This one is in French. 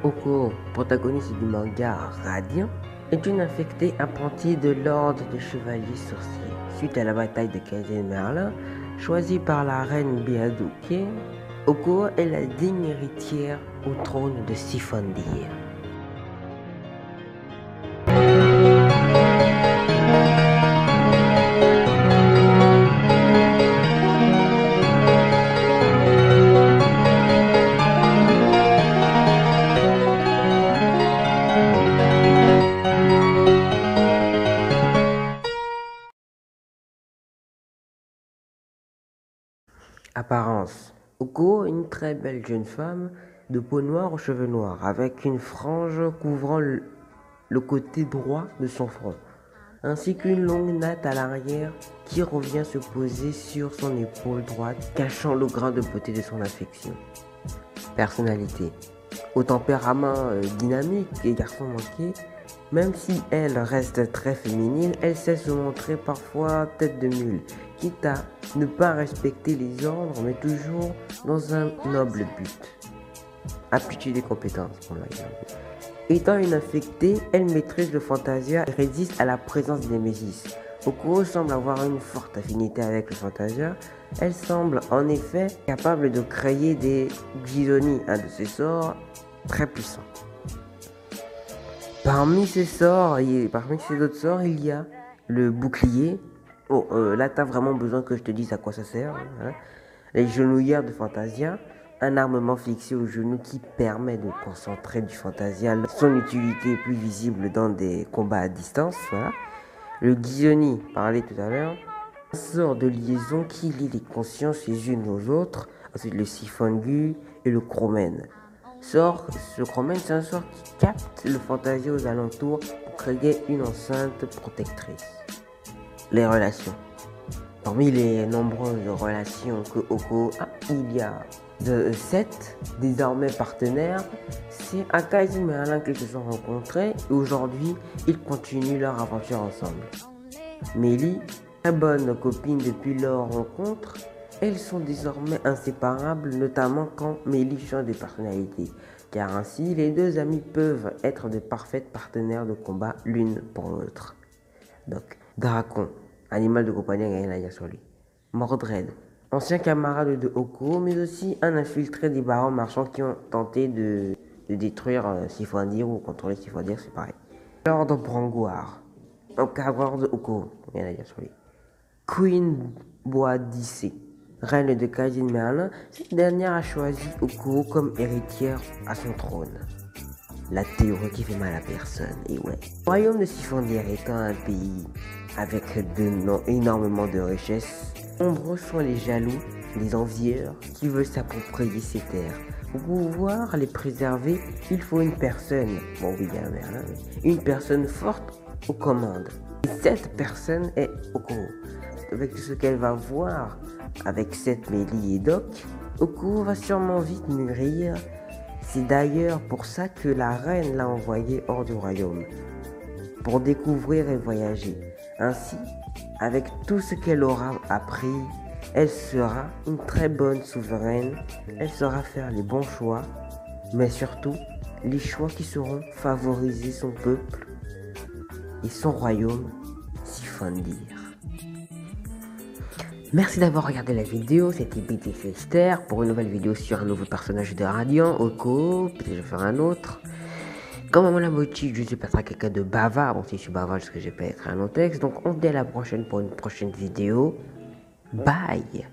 Oko, protagoniste du manga Radiant, est une infectée apprentie de l'ordre des chevaliers sorciers. Suite à la bataille de Kaizen Merlin, choisie par la reine Beaduke, Oko est la digne héritière au trône de Sifondir. Apparence. Oko est une très belle jeune femme de peau noire aux cheveux noirs, avec une frange couvrant le côté droit de son front, ainsi qu'une longue natte à l'arrière qui revient se poser sur son épaule droite, cachant le grain de beauté de son affection. Personnalité. Au tempérament dynamique et garçon manqué, même si elle reste très féminine, elle sait se montrer parfois tête de mule, quitte à ne pas respecter les ordres, mais toujours dans un noble but. Aptitude et compétences pour la garder. Étant une infectée, elle maîtrise le fantasia et résiste à la présence des Némésis. Oko semble avoir une forte affinité avec le fantasia. Elle semble en effet capable de créer des Gizoni, un de ses sorts très puissants. Parmi ces autres sorts, il y a le bouclier. Là, t'as vraiment besoin que je te dise à quoi ça sert. Hein. Les genouillères de Fantasia, un armement fixé au genou qui permet de concentrer du Fantasia. Son utilité est plus visible dans des combats à distance. Voilà. Le Gizoni, parlé tout à l'heure, un sort de liaison qui lie les consciences les unes aux autres. Ensuite, le Sifongu et le Chromen. Ce Chromen, c'est un sort qui capte le Fantasia aux alentours pour créer une enceinte protectrice. Les relations. Parmi les nombreuses relations que Oko a, il y a 7 désormais partenaires. C'est à Kaizen Merlin qu'ils se sont rencontrés et aujourd'hui ils continuent leur aventure ensemble. Mélie, très bonne copine depuis leur rencontre, elles sont désormais inséparables, notamment quand Mélie change de personnalité, car ainsi les deux amies peuvent être de parfaites partenaires de combat l'une pour l'autre. Donc, Dracon, animal de compagnie, rien à dire sur lui. Mordred, ancien camarade de Oko, mais aussi un infiltré des barons marchands qui ont tenté de détruire Sifondir ou contrôler Sifondir, c'est pareil. Lord Brangoire, encadreur de Oko, rien à dire sur lui. Queen Boadicée, reine de Kaizen Merlin, cette dernière a choisi Oko comme héritière à son trône. La théorie qui fait mal à personne, et ouais. Le royaume de Sifondir étant un pays avec énormément de richesses, nombreux sont les jaloux, les envieurs qui veulent s'approprier ces terres. Pour pouvoir les préserver, il faut une personne, une personne forte aux commandes. Et cette personne est Oko. Avec tout ce qu'elle va voir avec cette Mélie et Doc, Oko va sûrement vite mûrir. C'est d'ailleurs pour ça que la reine l'a envoyée hors du royaume, pour découvrir et voyager. Ainsi, avec tout ce qu'elle aura appris, elle sera une très bonne souveraine, elle saura faire les bons choix, mais surtout les choix qui sauront favoriser son peuple et son royaume, Sifondir. Merci d'avoir regardé la vidéo, c'était BT Fester pour une nouvelle vidéo sur un nouveau personnage de Radiant, Oko, peut-être je vais faire un autre. Comme Maman la Mochi, je suis pas quelqu'un de bavard, bon si je suis bavard, parce que j'ai pas écrit un autre texte, donc on se dit à la prochaine pour une prochaine vidéo. Bye!